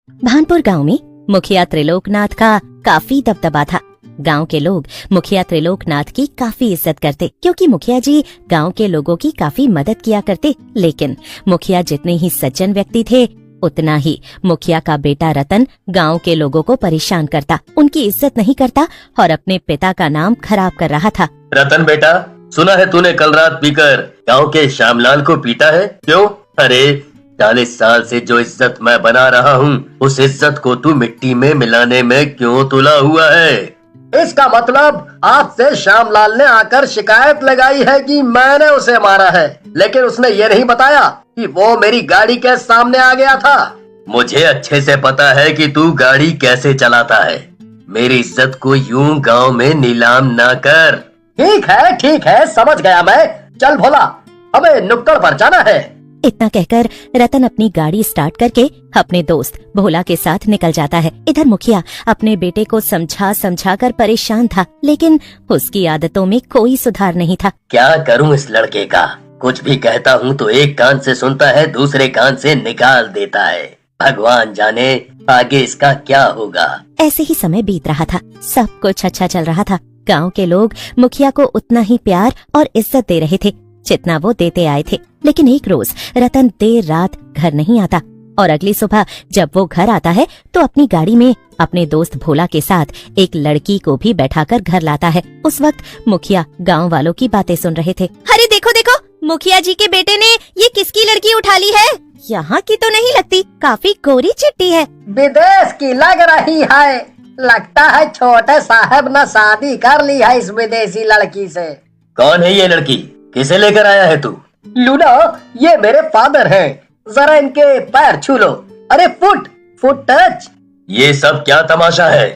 भानपुर गांव में मुखिया त्रिलोकनाथ का काफी दबदबा था। गांव के लोग मुखिया त्रिलोकनाथ की काफी इज्जत करते क्योंकि मुखिया जी गांव के लोगों की काफी मदद किया करते। लेकिन मुखिया जितने ही सज्जन व्यक्ति थे उतना ही मुखिया का बेटा रतन गांव के लोगों को परेशान करता, उनकी इज्जत नहीं करता और अपने पिता का नाम खराब कर रहा था। रतन बेटा, सुना है तूने कल रात पीकर गांव के श्यामलाल को पीटा है, क्यों? अरे 40 साल से जो इज्जत मैं बना रहा हूँ, उस इज्जत को तू मिट्टी में मिलाने में क्यों तुला हुआ है? इसका मतलब आपसे श्यामलाल ने आकर शिकायत लगाई है कि मैंने उसे मारा है, लेकिन उसने ये नहीं बताया कि वो मेरी गाड़ी के सामने आ गया था। मुझे अच्छे से पता है कि तू गाड़ी कैसे चलाता है। मेरी इज्जत को यूं गांव में नीलाम ना कर। ठीक है, समझ गया मैं। चल भोला, हमें नुक्कड़ पर जाना है। इतना कहकर रतन अपनी गाड़ी स्टार्ट करके अपने दोस्त भोला के साथ निकल जाता है। इधर मुखिया अपने बेटे को समझा कर परेशान था, लेकिन उसकी आदतों में कोई सुधार नहीं था। क्या करूं इस लड़के का? कुछ भी कहता हूं तो एक कान से सुनता है, दूसरे कान से निकाल देता है। भगवान जाने आगे इसका क्या होगा। ऐसे ही समय बीत रहा था, सब कुछ अच्छा चल रहा था। गांव के लोग मुखिया को उतना ही प्यार और इज्जत दे रहे थे जितना वो देते आए थे। लेकिन एक रोज रतन देर रात घर नहीं आता और अगली सुबह जब वो घर आता है तो अपनी गाड़ी में अपने दोस्त भोला के साथ एक लड़की को भी बैठाकर घर लाता है। उस वक्त मुखिया गांव वालों की बातें सुन रहे थे। अरे देखो देखो, मुखिया जी के बेटे ने ये किसकी लड़की उठा ली है? यहाँ की तो नहीं लगती, काफी गोरी चिट्टी है। विदेश की लग रही है। लगता है छोटे साहब ने शादी कर ली है इस विदेशी लड़की से। कौन है ये लड़की? किसे लेकर आया है तू? लूना, ये मेरे फादर हैं। जरा इनके पैर छू लो। अरे फुट टच। ये सब क्या तमाशा है?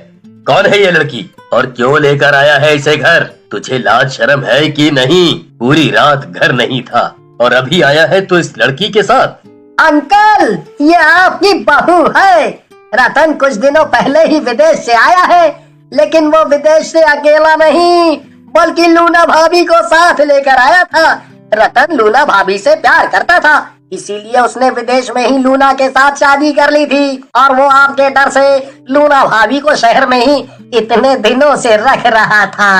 कौन है ये लड़की और क्यों लेकर आया है इसे घर? तुझे लाज शर्म है कि नहीं? पूरी रात घर नहीं था और अभी आया है तो इस लड़की के साथ। अंकल, ये आपकी बहू है। रतन कुछ दिनों पहले ही विदेश से आया है, लेकिन वो विदेश से अकेला नहीं बल्कि लूना भाभी को साथ लेकर आया था। रतन लूना भाभी से प्यार करता था, इसीलिए उसने विदेश में ही लूना के साथ शादी कर ली थी और वो आपके डर से लूना भाभी को शहर में ही इतने दिनों से रख रहा था।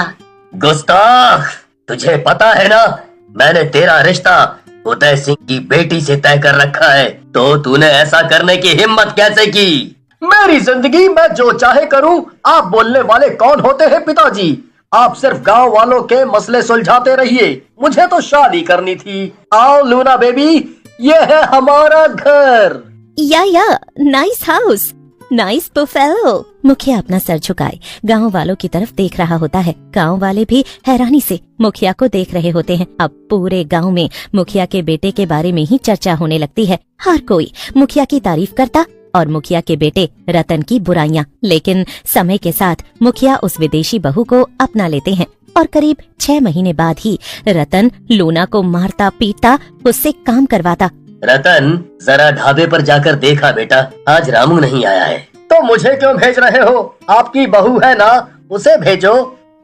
गुस्ताख, तुझे पता है ना मैंने तेरा रिश्ता उदय सिंह की बेटी से तय कर रखा है, तो तूने ऐसा करने की हिम्मत कैसे की? मेरी जिंदगी में जो चाहे करूं। आप बोलने वाले कौन होते हैं पिताजी? आप सिर्फ गांव वालों के मसले सुलझाते रहिए। मुझे तो शादी करनी थी। आओ लूना बेबी, ये है हमारा घर। या नाइस हाउस, नाइस बुफेलो। मुखिया अपना सर झुकाए गांव वालों की तरफ देख रहा होता है। गांव वाले भी हैरानी से मुखिया को देख रहे होते हैं। अब पूरे गांव में मुखिया के बेटे के बारे में ही चर्चा होने लगती है। हर कोई मुखिया की तारीफ करता और मुखिया के बेटे रतन की बुराइयां। लेकिन समय के साथ मुखिया उस विदेशी बहू को अपना लेते हैं और करीब 6 महीने बाद ही रतन लूना को मारता पीटता उससे काम करवाता। रतन, जरा ढाबे पर जाकर देखा बेटा, आज रामू नहीं आया है। तो मुझे क्यों भेज रहे हो? आपकी बहू है ना, उसे भेजो।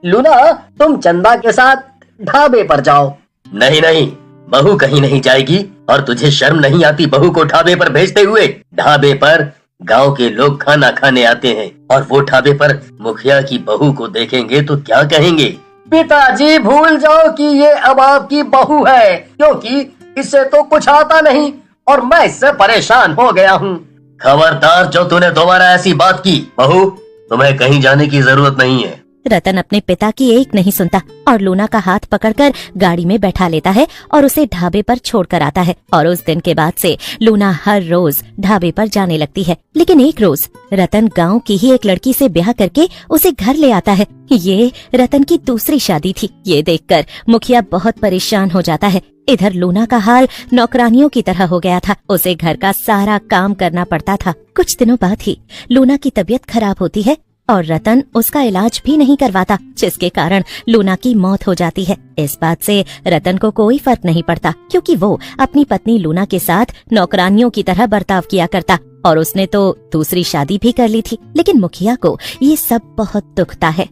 लूना, तुम चंदा के साथ ढाबे पर जाओ। नहीं, बहू कहीं नहीं जाएगी। और तुझे शर्म नहीं आती बहू को ढाबे पर भेजते हुए? ढाबे पर गांव के लोग खाना खाने आते हैं और वो ढाबे पर मुखिया की बहू को देखेंगे तो क्या कहेंगे? पिताजी, भूल जाओ कि ये अब आपकी बहू है, क्योंकि इससे तो कुछ आता नहीं और मैं इससे परेशान हो गया हूँ। खबरदार जो तूने दोबारा ऐसी बात की। बहू, तुम्हें कहीं जाने की जरूरत नहीं है। रतन अपने पिता की एक नहीं सुनता और लूना का हाथ पकड़कर गाड़ी में बैठा लेता है और उसे ढाबे पर छोड़कर आता है। और उस दिन के बाद से लूना हर रोज ढाबे पर जाने लगती है। लेकिन एक रोज रतन गांव की ही एक लड़की से ब्याह करके उसे घर ले आता है। ये रतन की दूसरी शादी थी। ये देखकर मुखिया बहुत परेशान हो जाता है। इधर लूना का हाल नौकरानियों की तरह हो गया था, उसे घर का सारा काम करना पड़ता था। कुछ दिनों बाद ही लूना की तबीयत खराब होती है और रतन उसका इलाज भी नहीं करवाता, जिसके कारण लूना की मौत हो जाती है। इस बात से रतन को कोई फर्क नहीं पड़ता क्योंकि वो अपनी पत्नी लूना के साथ नौकरानियों की तरह बर्ताव किया करता और उसने तो दूसरी शादी भी कर ली थी। लेकिन मुखिया को ये सब बहुत दुखता है।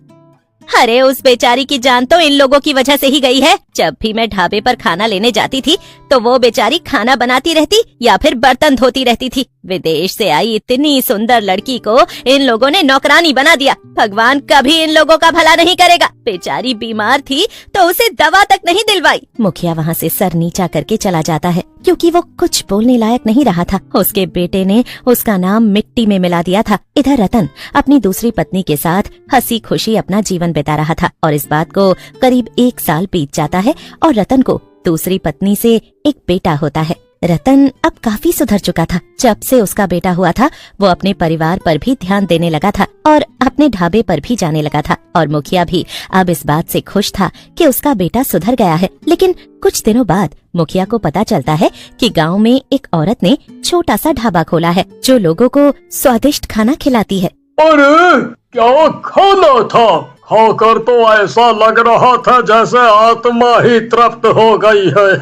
अरे उस बेचारी की जान तो इन लोगों की वजह से ही गई है। जब भी मैं ढाबे पर खाना लेने जाती थी तो वो बेचारी खाना बनाती रहती या फिर बर्तन धोती रहती थी। विदेश से आई इतनी सुंदर लड़की को इन लोगों ने नौकरानी बना दिया। भगवान कभी इन लोगों का भला नहीं करेगा। बेचारी बीमार थी तो उसे दवा तक नहीं दिलवाई। मुखिया वहाँ से सर नीचा करके चला जाता है क्योंकि वो कुछ बोलने लायक नहीं रहा था। उसके बेटे ने उसका नाम मिट्टी में मिला दिया था। इधर रतन अपनी दूसरी पत्नी के साथ हंसी खुशी अपना जीवन बिता रहा था और इस बात को करीब 1 साल बीत जाता है और रतन को दूसरी पत्नी से एक बेटा होता है। रतन अब काफी सुधर चुका था। जब से उसका बेटा हुआ था वो अपने परिवार पर भी ध्यान देने लगा था और अपने ढाबे पर भी जाने लगा था और मुखिया भी अब इस बात से खुश था कि उसका बेटा सुधर गया है। लेकिन कुछ दिनों बाद मुखिया को पता चलता है कि गांव में एक औरत ने छोटा सा ढाबा खोला है जो लोगों को स्वादिष्ट खाना खिलाती है। अरे क्या खाना था, खाकर तो ऐसा लग रहा था जैसे आत्मा ही तृप्त हो गई है।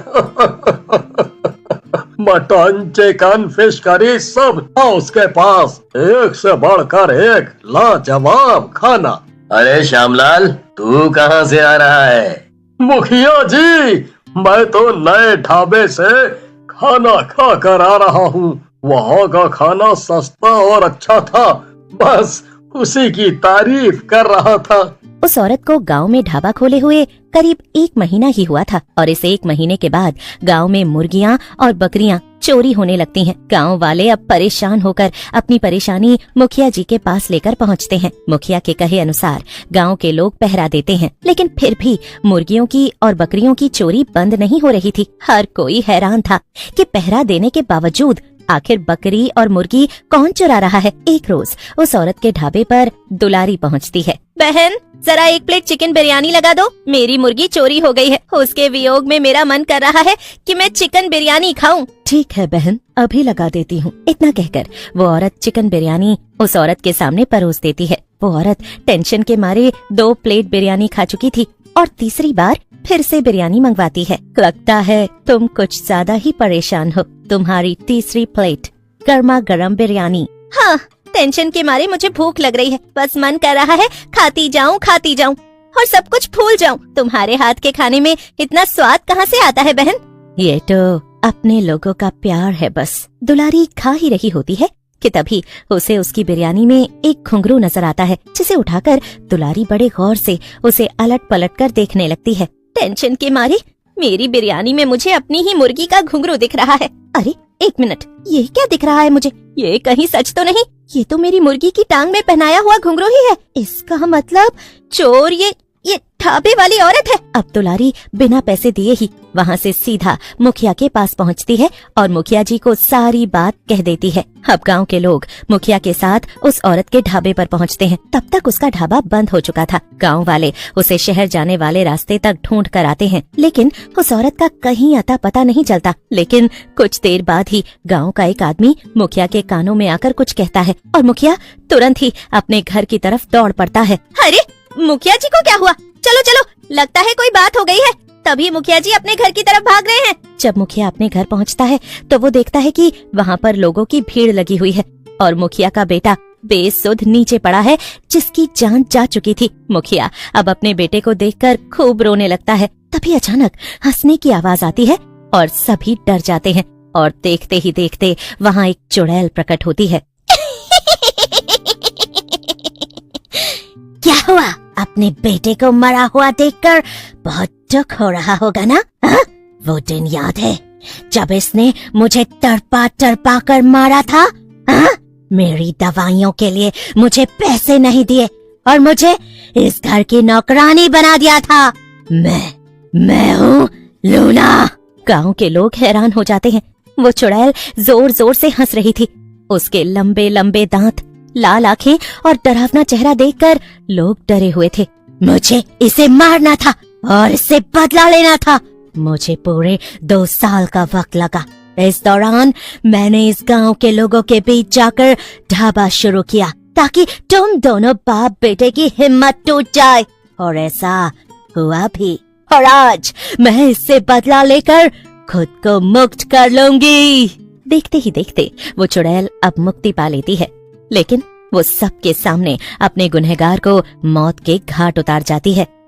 मटन, चिकन, फिश करी सब था उसके पास। एक से बढ़कर एक लाजवाब खाना। अरे श्यामलाल, तू कहाँ से आ रहा है? मुखिया जी, मैं तो नए ढाबे से खाना खा कर आ रहा हूँ। वहाँ का खाना सस्ता और अच्छा था, बस उसी की तारीफ कर रहा था। उस औरत को गांव में ढाबा खोले हुए करीब 1 महीना ही हुआ था और इस 1 महीने के बाद गांव में मुर्गियां और बकरियां चोरी होने लगती हैं। गांव वाले अब परेशान होकर अपनी परेशानी मुखिया जी के पास लेकर पहुंचते हैं। मुखिया के कहे अनुसार गांव के लोग पहरा देते हैं, लेकिन फिर भी मुर्गियों की और बकरियों की चोरी बंद नहीं हो रही थी। हर कोई हैरान था कि पहरा देने के बावजूद आखिर बकरी और मुर्गी कौन चुरा रहा है। एक रोज उस औरत के ढाबे पर दुलारी पहुंचती है। बहन, जरा 1 प्लेट चिकन बिरयानी लगा दो, मेरी मुर्गी चोरी हो गई है। उसके वियोग में मेरा मन कर रहा है कि मैं चिकन बिरयानी खाऊं। ठीक है बहन, अभी लगा देती हूँ। इतना कहकर वो औरत चिकन बिरयानी उस औरत के सामने परोस देती है। वो औरत टेंशन के मारे 2 प्लेट बिरयानी खा चुकी थी और तीसरी बार फिर से बिरयानी मंगवाती है। लगता है तुम कुछ ज्यादा ही परेशान हो। तुम्हारी तीसरी प्लेट गर्मा गर्म बिरयानी। हाँ, टेंशन के मारे मुझे भूख लग रही है, बस मन कर रहा है खाती जाऊं और सब कुछ भूल जाऊं। तुम्हारे हाथ के खाने में इतना स्वाद कहाँ से आता है बहन? ये तो अपने लोगों का प्यार है बस। दुलारी खा ही रही होती है कि तभी उसे उसकी बिरयानी में एक घुंघरू नजर आता है, जिसे उठाकर दुलारी बड़े गौर से उसे अलट पलट कर देखने लगती है। टेंशन के मारे मेरी बिरयानी में मुझे अपनी ही मुर्गी का घुंघरू दिख रहा है। अरे 1 मिनट, ये क्या दिख रहा है मुझे? ये कहीं सच तो नहीं? ये तो मेरी मुर्गी की टांग में पहनाया हुआ घुंघरू ही है। इसका मतलब चोर ये ढाबे वाली औरत है। अब दुलारी बिना पैसे दिए ही वहाँ से सीधा मुखिया के पास पहुँचती है और मुखिया जी को सारी बात कह देती है। अब गांव के लोग मुखिया के साथ उस औरत के ढाबे पर पहुँचते हैं। तब तक उसका ढाबा बंद हो चुका था। गांव वाले उसे शहर जाने वाले रास्ते तक ढूंढ कर आते हैं, लेकिन उस औरत का कहीं अता पता नहीं चलता। लेकिन कुछ देर बाद ही गाँव का एक आदमी मुखिया के कानों में आकर कुछ कहता है और मुखिया तुरंत ही अपने घर की तरफ दौड़ पड़ता है। अरे मुखिया जी को क्या हुआ? चलो चलो, लगता है कोई बात हो गई है। तभी मुखिया जी अपने घर की तरफ भाग रहे हैं। जब मुखिया अपने घर पहुंचता है तो वो देखता है कि वहाँ पर लोगों की भीड़ लगी हुई है और मुखिया का बेटा बेसुध नीचे पड़ा है, जिसकी जान जा चुकी थी। मुखिया अब अपने बेटे को देखकर खूब रोने लगता है। तभी अचानक हंसने की आवाज आती है और सभी डर जाते हैं और देखते ही देखते वहाँ एक चुड़ैल प्रकट होती है। क्या हुआ? अपने बेटे को मरा हुआ देखकर बहुत दुख हो रहा होगा ना? वो दिन याद है जब इसने मुझे तड़पा कर मारा था? मेरी दवाइयों के लिए मुझे पैसे नहीं दिए और मुझे इस घर की नौकरानी बना दिया था। मैं हूँ लूना। गांव के लोग हैरान हो जाते हैं। वो चुड़ैल जोर जोर से हंस रही थी। उसके लंबे लंबे दांत, लाल आंखें और डरावना चेहरा देखकर लोग डरे हुए थे। मुझे इसे मारना था और इससे बदला लेना था। मुझे पूरे 2 साल का वक्त लगा। इस दौरान मैंने इस गांव के लोगों के बीच जाकर ढाबा शुरू किया ताकि तुम दोनों बाप बेटे की हिम्मत टूट जाए, और ऐसा हुआ भी। और आज मैं इससे बदला लेकर खुद को मुक्त कर लूंगी। देखते ही देखते वो चुड़ैल अब मुक्ति पा लेती है, लेकिन वो सबके सामने अपने गुनहगार को मौत के घाट उतार जाती है।